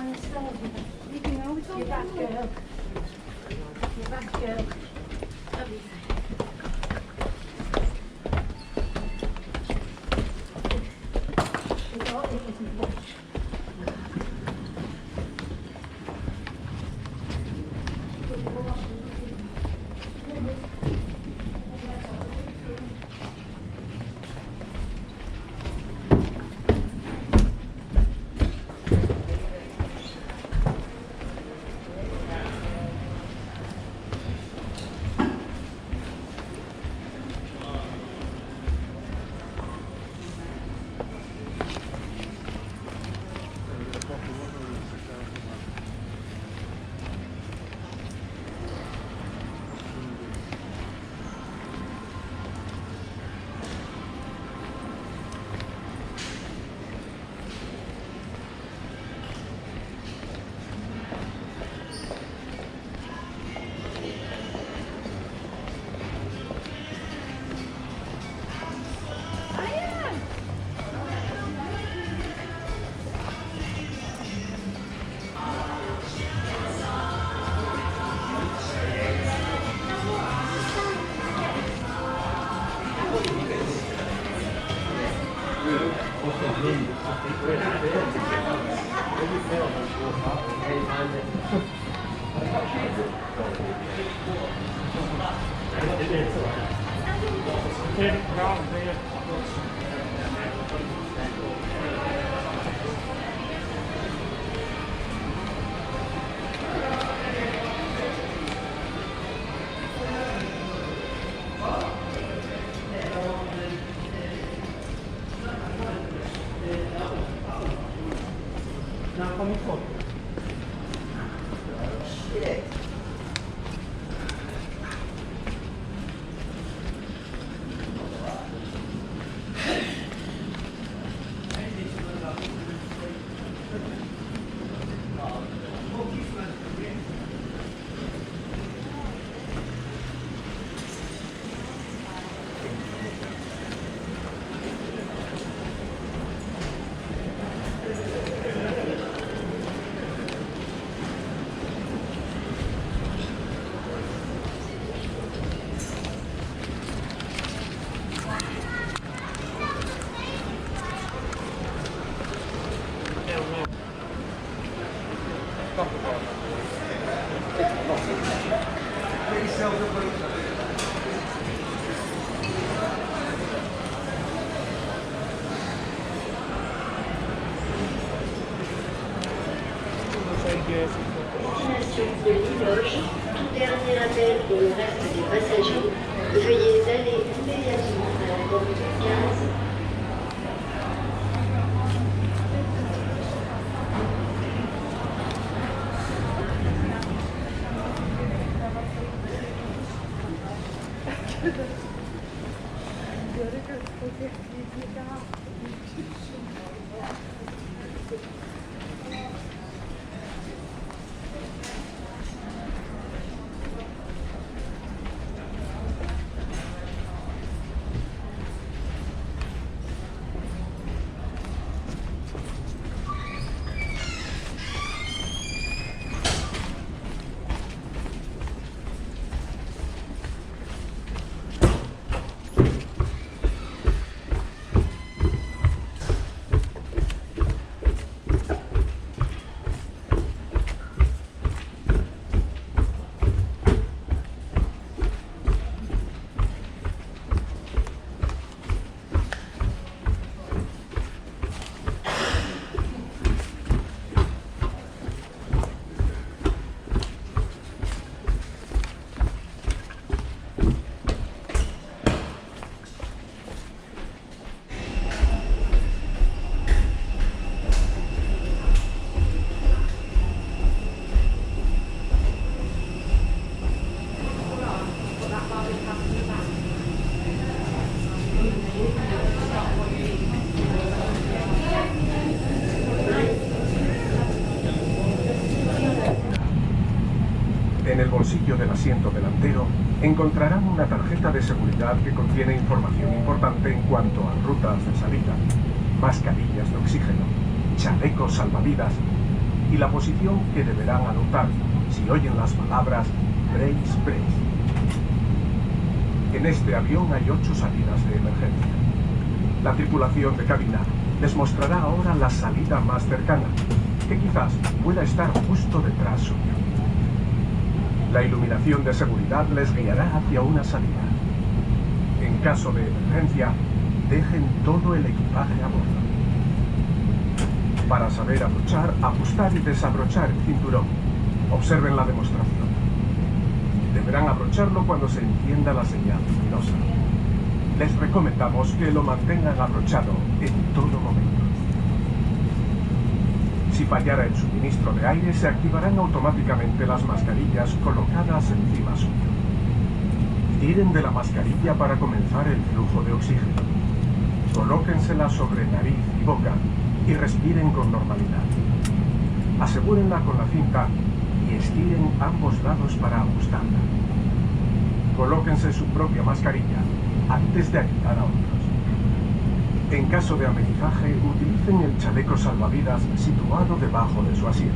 You're back, girl. You're back, girl. Lovely. De Limoges, tout dernier appel pour le reste des passagers. Veuillez aller immédiatement à la porte 15. En el bolsillo del asiento delantero encontrarán una tarjeta de seguridad que contiene información importante en cuanto a rutas de salida, mascarillas de oxígeno, chalecos salvavidas y la posición que deberán adoptar si oyen las palabras brace, brace. En este avión hay 8 salidas de emergencia. La tripulación de cabina les mostrará ahora la salida más cercana, que quizás pueda estar justo detrás suyo. La iluminación de seguridad les guiará hacia una salida. En caso de emergencia, dejen todo el equipaje a bordo. Para saber abrochar, ajustar y desabrochar el cinturón, observen la demostración. Deberán abrocharlo cuando se encienda la señal luminosa. Les recomendamos que lo mantengan abrochado en todo momento. Si fallara el suministro de aire, se activarán automáticamente las mascarillas colocadas encima suyo. Tiren de la mascarilla para comenzar el flujo de oxígeno. Colóquensela sobre nariz y boca y respiren con normalidad. Asegúrenla con la cinta y estiren ambos lados para ajustarla. Colóquense su propia mascarilla antes de ayudar a otros. En caso de amenizaje, utilicen el chaleco salvavidas situado debajo de su asiento.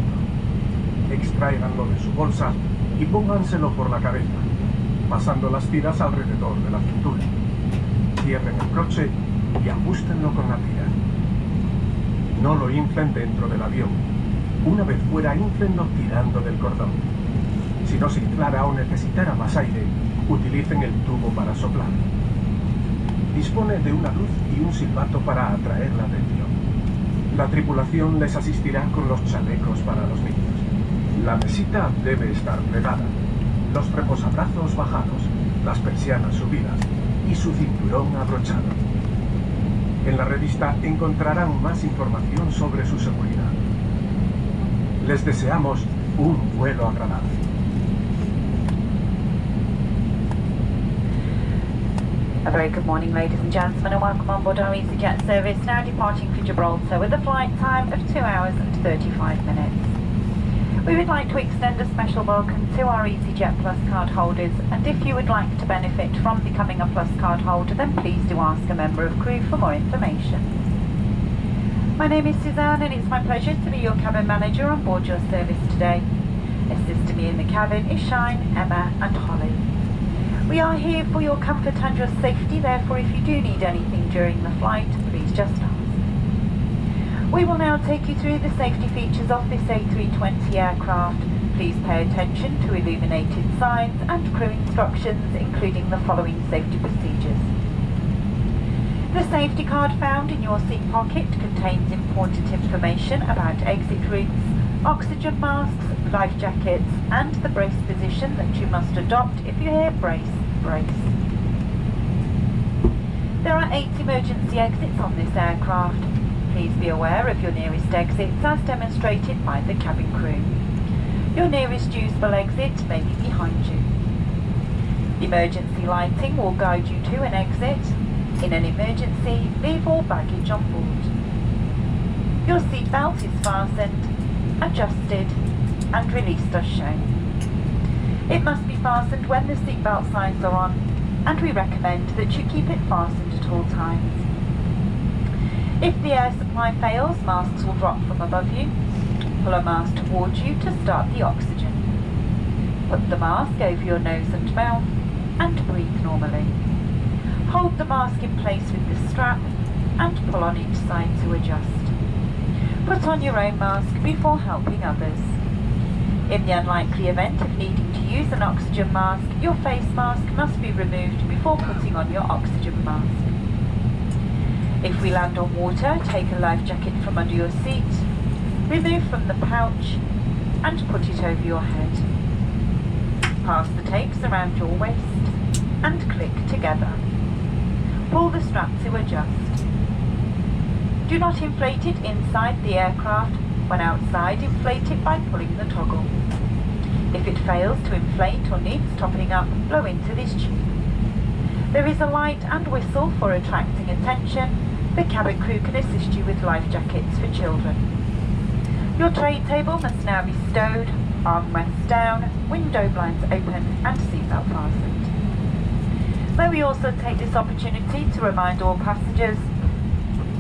Extráiganlo de su bolsa y pónganselo por la cabeza, pasando las tiras alrededor de la cintura. Cierren el broche y ajustenlo con la tira. No lo inflen dentro del avión. Una vez fuera, inflenlo tirando del cordón. Si no se inflara o necesitara más aire, utilicen el tubo para soplar. Dispone de una luz y un silbato para atraer la atención. La tripulación les asistirá con los chalecos para los niños. La mesita debe estar plegada, los reposabrazos bajados, las persianas subidas y su cinturón abrochado. En la revista encontrarán más información sobre su seguridad. Les deseamos un vuelo agradable. A very good morning, ladies and gentlemen, and welcome on board our EasyJet service, now departing for Gibraltar with a flight time of 2 hours and 35 minutes. We would like to extend a special welcome to our EasyJet Plus card holders, and if you would like to benefit from becoming a Plus card holder, then please do ask a member of crew for more information. My name is Suzanne, and it's my pleasure to be your cabin manager on board your service today. Assisting me in the cabin is Shine, Emma and Holly. We are here for your comfort and your safety, therefore if you do need anything during the flight, please just ask. We will now take you through the safety features of this A320 aircraft. Please pay attention to illuminated signs and crew instructions, including the following safety procedures. The safety card found in your seat pocket contains important information about exit routes, oxygen masks, life jackets, and the brace position that you must adopt if you hear brace, brace. There are 8 emergency exits on this aircraft. Please be aware of your nearest exits as demonstrated by the cabin crew. Your nearest usable exit may be behind you. Emergency lighting will guide you to an exit. In an emergency, leave all baggage on board. Your seatbelt is fastened, adjusted and released as shown. It must be fastened when the seatbelt signs are on, and we recommend that you keep it fastened at all times. If the air supply fails, masks will drop from above you. Pull a mask towards you to start the oxygen. Put the mask over your nose and mouth and breathe normally. Hold the mask in place with the strap and pull on each side to adjust. Put on your own mask before helping others. In the unlikely event of needing to use an oxygen mask, your face mask must be removed before putting on your oxygen mask. If we land on water, take a life jacket from under your seat, remove from the pouch and put it over your head. Pass the tapes around your waist and click together. Pull the strap to adjust. Do not inflate it inside the aircraft. When outside, inflate it by pulling the toggle. If it fails to inflate or needs topping up, blow into this tube. There is a light and whistle for attracting attention. The cabin crew can assist you with life jackets for children. Your tray table must now be stowed, armrests down, window blinds open and seatbelt fastened. May we also take this opportunity to remind all passengers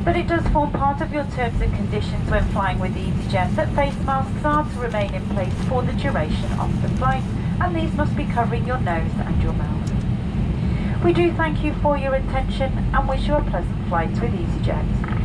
But it does form part of your terms and conditions when flying with EasyJet that face masks are to remain in place for the duration of the flight, and these must be covering your nose and your mouth. We do thank you for your attention and wish you a pleasant flight with EasyJet.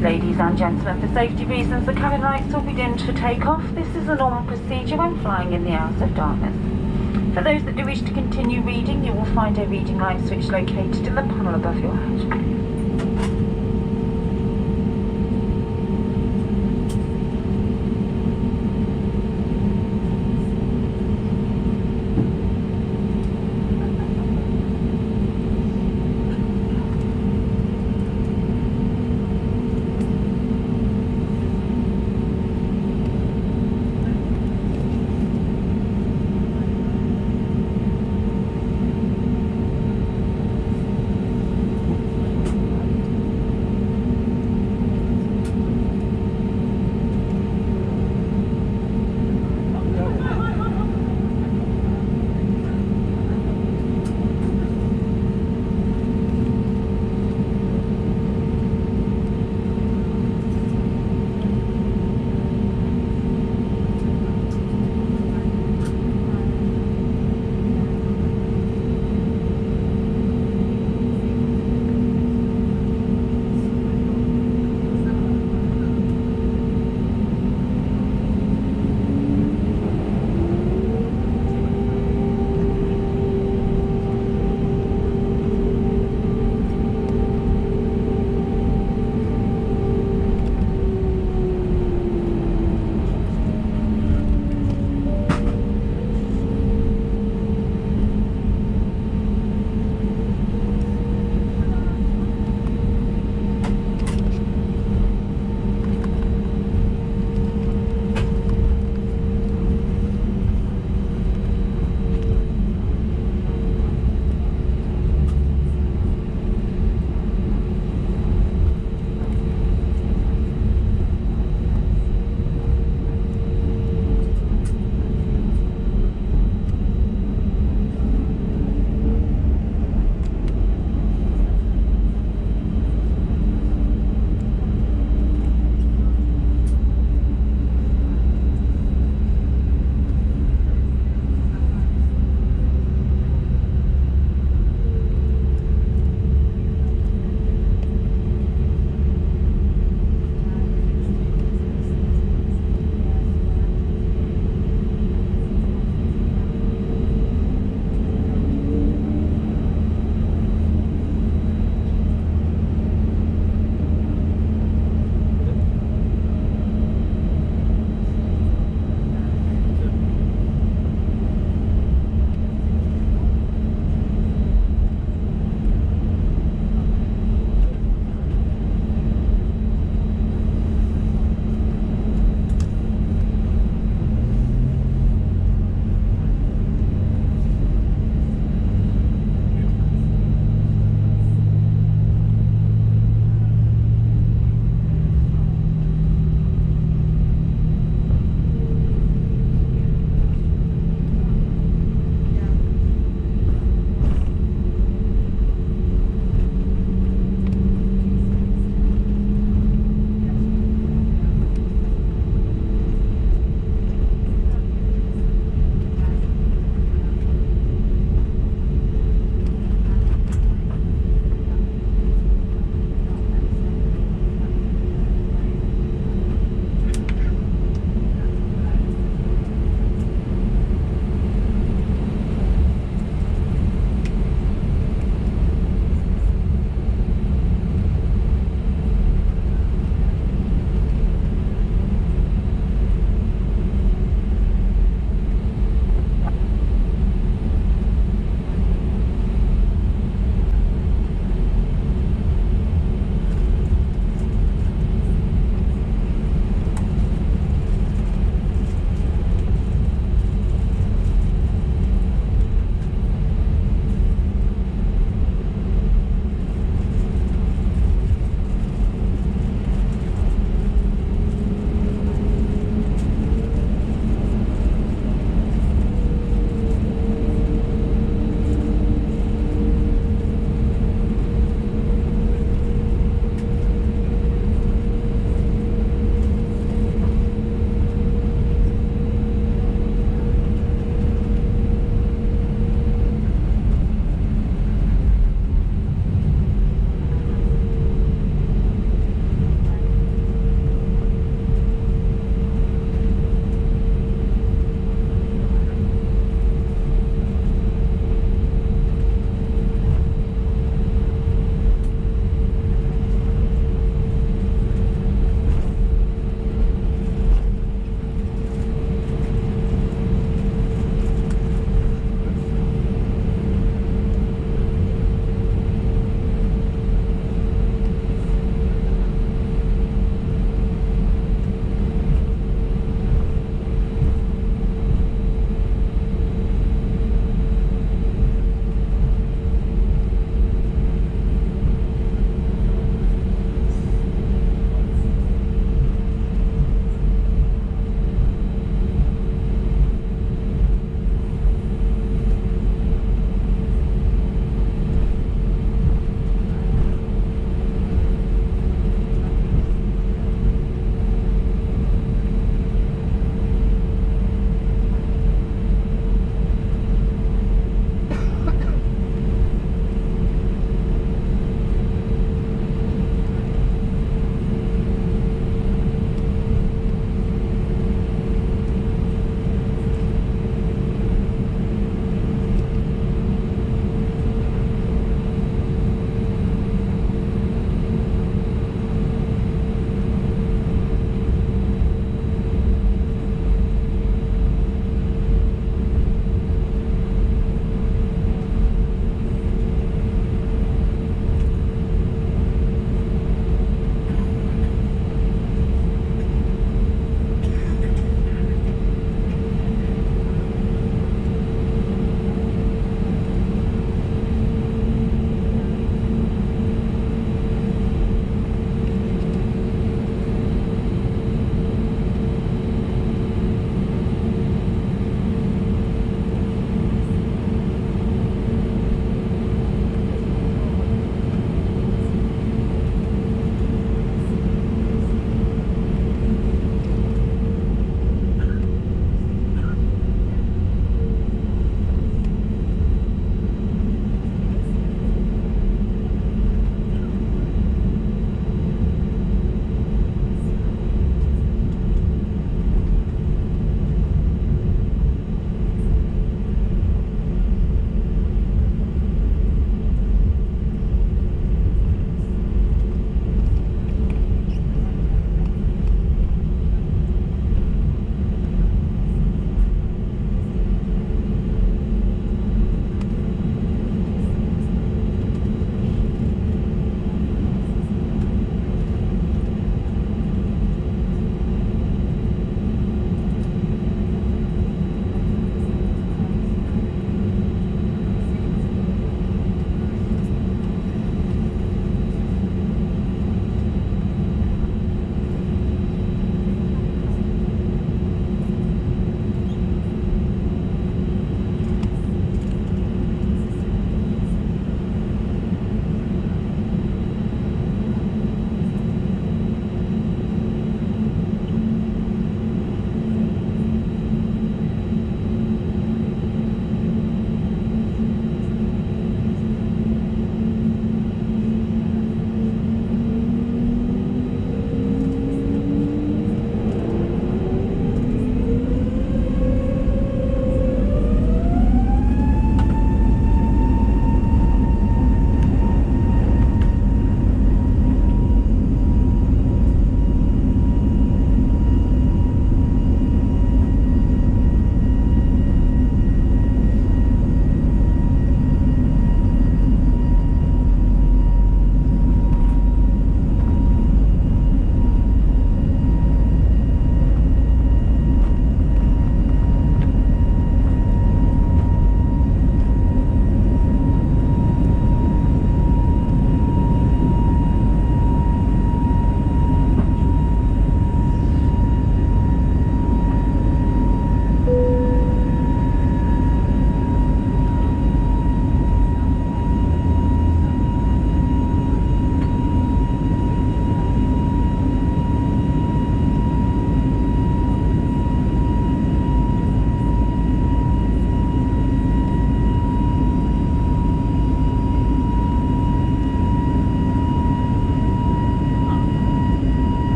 Ladies and gentlemen, for safety reasons, the cabin lights will be dimmed for takeoff. This is a normal procedure when flying in the hours of darkness. For those that do wish to continue reading, you will find a reading light switch located in the panel above your head.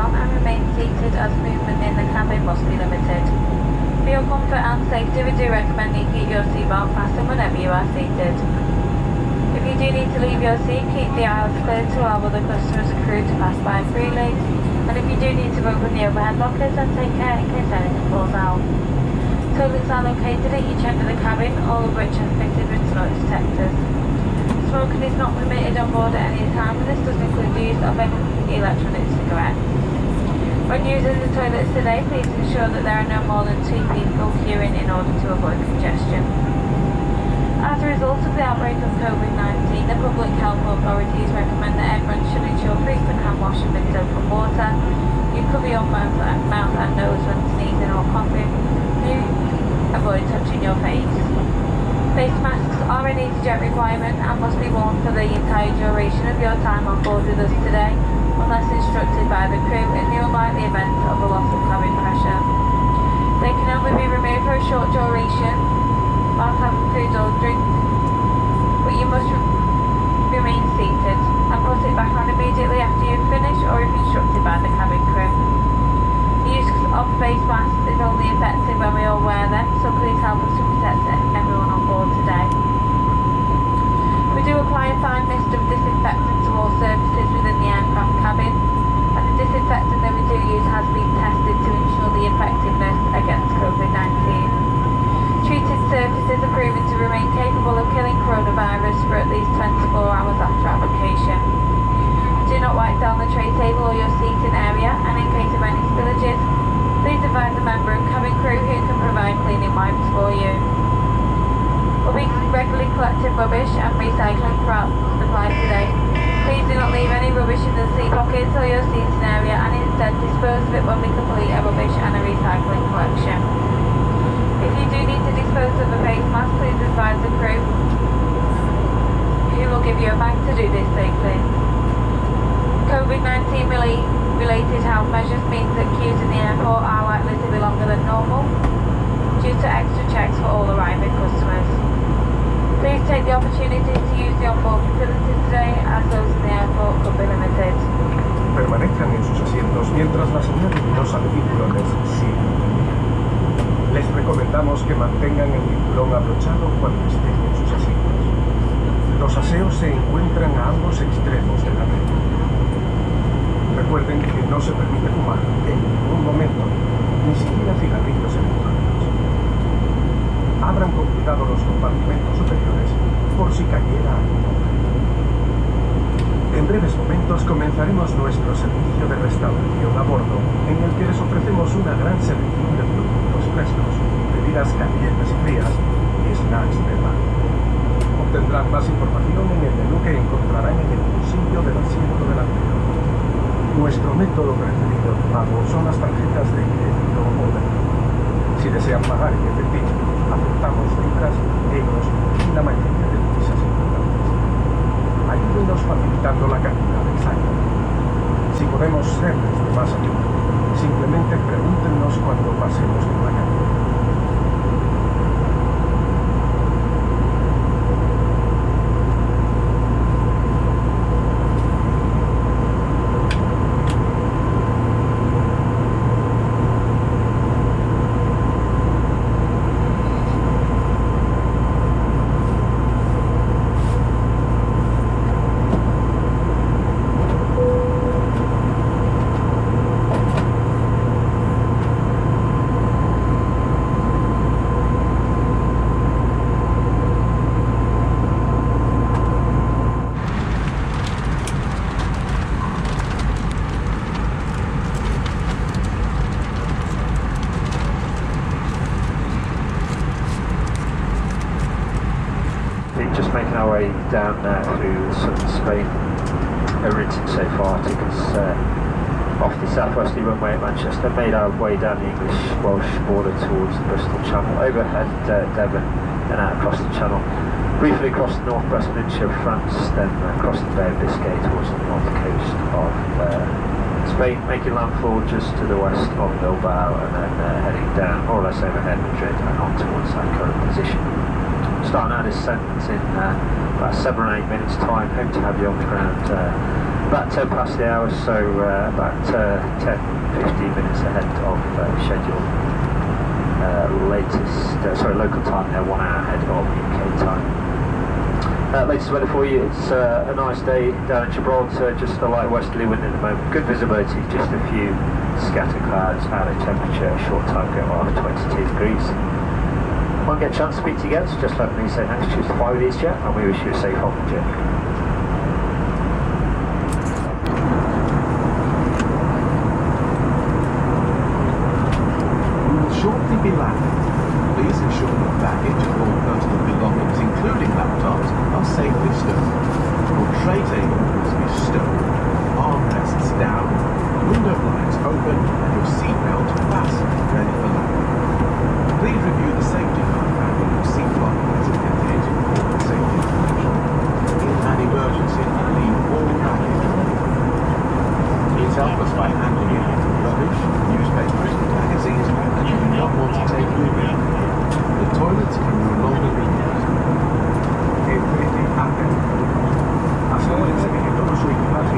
down and remain seated as movement in the cabin must be limited. For your comfort and safety, we do recommend that you keep your seatbelt fastened whenever you are seated. If you do need to leave your seat, keep the aisles clear to allow other customers and crew to pass by freely. And if you do need to open the overhead lockers, then take care in case anything falls out. Toilets are located at each end of the cabin, all of which are fitted with smoke detectors. Smoking is not permitted on board at any time, and this does include the use of any electronic cigarettes. When using the toilets today, please ensure that there are no more than 2 people queuing in order to avoid congestion. As a result of the outbreak of COVID-19, the public health authorities recommend that everyone should ensure frequent hand washing with soap and water. You cover your mouth and nose when sneezing or coughing. You avoid touching your face. Face masks are an EasyJet requirement and must be worn for the entire duration of your time on board with us today, unless instructed by the crew in the unlikely event of a loss of cabin pressure. They can only be removed for a short duration whilst having food or drink, but you must remain seated and put it back on immediately after you've finished or if instructed by the cabin crew. The use of face masks is only effective when we all wear them, so please help us to protect everyone on board today. We do apply a fine mist of disinfectant to all surfaces within the aircraft cabin, and the disinfectant that we do use has been tested to ensure the effectiveness against COVID-19. Treated surfaces are proven to remain capable of killing coronavirus for at least 24 hours after application. Do not wipe down the tray table or your seating area, and in case of any spillages, please advise a member of cabin crew who can provide cleaning wipes for you. We'll be regularly collecting rubbish and recycling throughout the flight today. Please do not leave any rubbish in the seat pockets or your seating area, and instead dispose of it when we complete a rubbish and a recycling collection. If you do need to dispose of a face mask, please advise the crew who will give you a bag to do this safely. COVID-19 related health measures means that queues in the airport are likely to be longer than normal due to extra checks for all arriving customers. Please take the opportunity to use the onboard facilities today, as those in the airport could be limited. Permanezcan en sus asientos mientras la señal luminosa de cinturones sigue. Les recomendamos que mantengan el cinturón abrochado cuando estén en sus asientos. Los aseos se encuentran a ambos extremos de la red. Recuerden que no se permite fumar en ningún momento, ni siquiera cigarrillos electrónicos. Abran con cuidado los compartimentos superiores por si cayera algo. En breves momentos comenzaremos nuestro servicio de restauración a bordo, en el que les ofrecemos una gran selección de productos frescos, bebidas calientes y frías y snacks de mar. Obtendrán más información en el menú que encontrarán en el bolsillo del asiento delantero. Nuestro método preferido de pago son las tarjetas de crédito o débito. Si desean pagar en efectivo, aceptamos libras, euros y la mayoría de divisas importantes. Ayúdenos facilitando la cantidad exacta. Si podemos serles de más ayuda, simplemente pregúntenos cuando pasemos por la calle. Just making our way down through southern Spain, written so far, took us off the southwesterly runway at Manchester, made our way down the English-Welsh border towards the Bristol Channel, overhead Devon, and out across the Channel, briefly across the northwest peninsula of France, then across the Bay of Biscay towards the north coast of Spain, making landfall just to the west of Bilbao, and then heading down more or less overhead Madrid and on towards our current position. Starting our descent in about 7 or 8 minutes time. Hope to have you on the ground about 10 past the hour, so about 10-15 minutes ahead of schedule. Local time there, 1 hour ahead of UK time. Latest weather for you, it's a nice day down in Gibraltar, just a light westerly wind at the moment, good visibility, just a few scattered clouds, out of temperature, a short time ago of 22 degrees. Won't get a chance to speak to you again, so just let me say thanks, choose to fly with EasyJet, and we wish you a safe home journey. We will shortly be landing. Please ensure that baggage and all personal belongings, including laptops, are safely stowed. Your tray table must be stowed, armrests down, window blinds open, and your seatbelt fastened, ready for landing. Please review the safety card found on your seat pocket as it contains important safety information. In an emergency, leave all baggage on board. Please help us by handing in rubbish, newspapers, magazines, and you do not want to take with you. The toilets can no longer be used. Asegurense de que todo su equipaje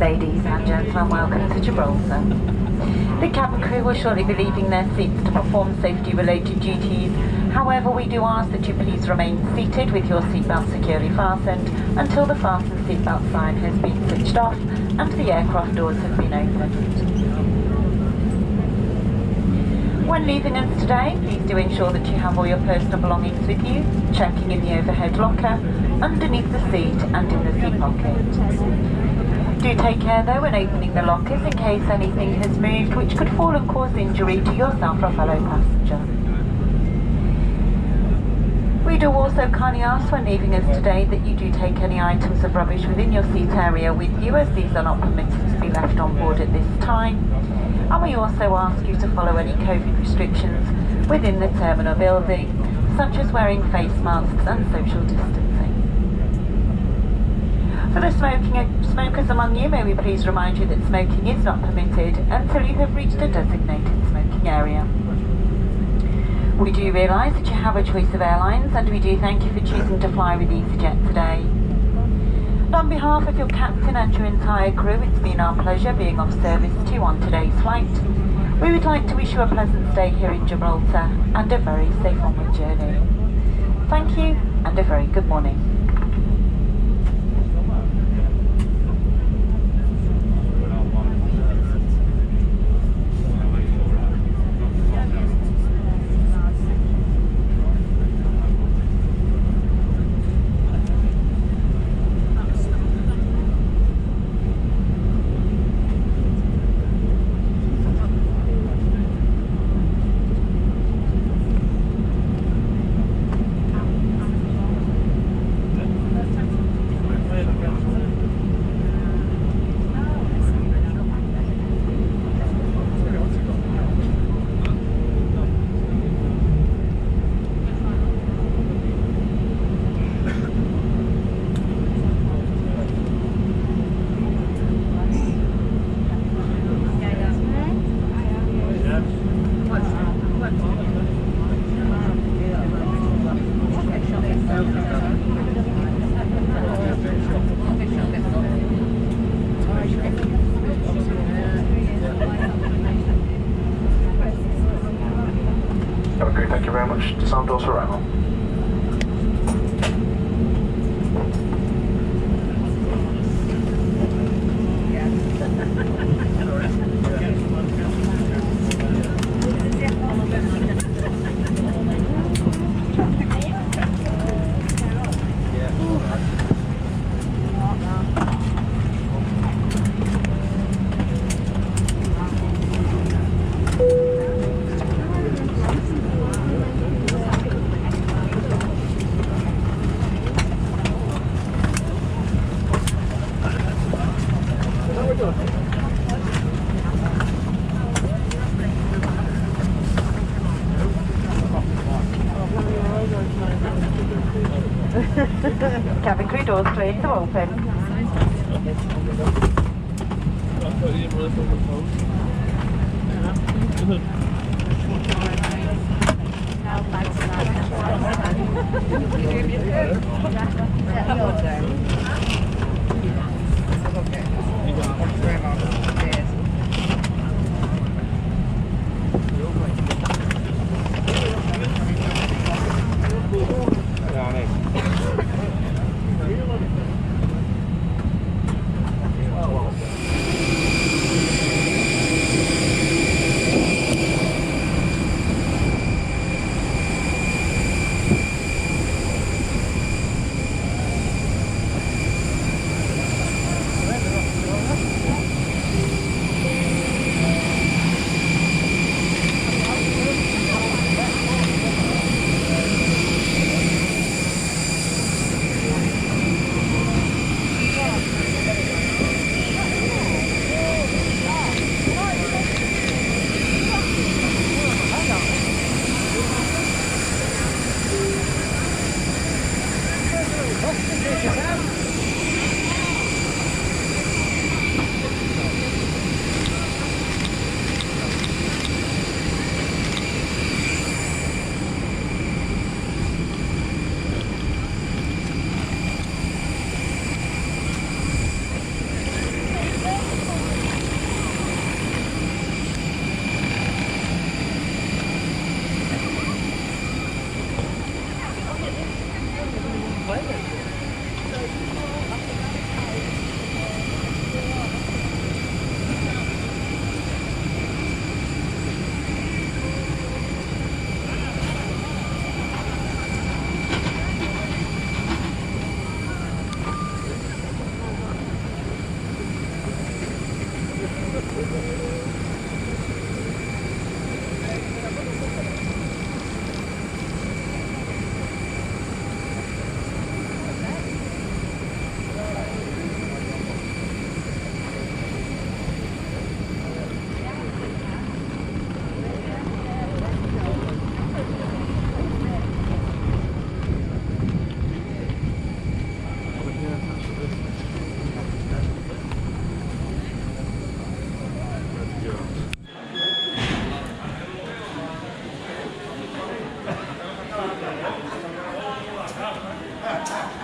Ladies and gentlemen, welcome to Gibraltar. The cabin crew will shortly be leaving their seats to perform safety-related duties. However, we do ask that you please remain seated with your seatbelt securely fastened until the fasten seatbelt sign has been switched off and the aircraft doors have been opened. When leaving us today, please do ensure that you have all your personal belongings with you, checking in the overhead locker, underneath the seat and in the seat pocket. Do take care though when opening the lockers in case anything has moved which could fall and cause injury to yourself or a fellow passenger. We do also kindly ask when leaving us today that you do take any items of rubbish within your seat area with you, as these are not permitted to be left on board at this time. And we also ask you to follow any COVID restrictions within the terminal building, such as wearing face masks and social distancing. For the smokers among you, may we please remind you that smoking is not permitted until you have reached a designated smoking area. We do realise that you have a choice of airlines, and we do thank you for choosing to fly with EasyJet today. And on behalf of your captain and your entire crew, it's been our pleasure being of service to you on today's flight. We would like to wish you a pleasant stay here in Gibraltar and a very safe onward journey. Thank you and a very good morning. Okay, thank you very much. Disarm doors for arrival. Cabin crew doors cleared to open. Gracias.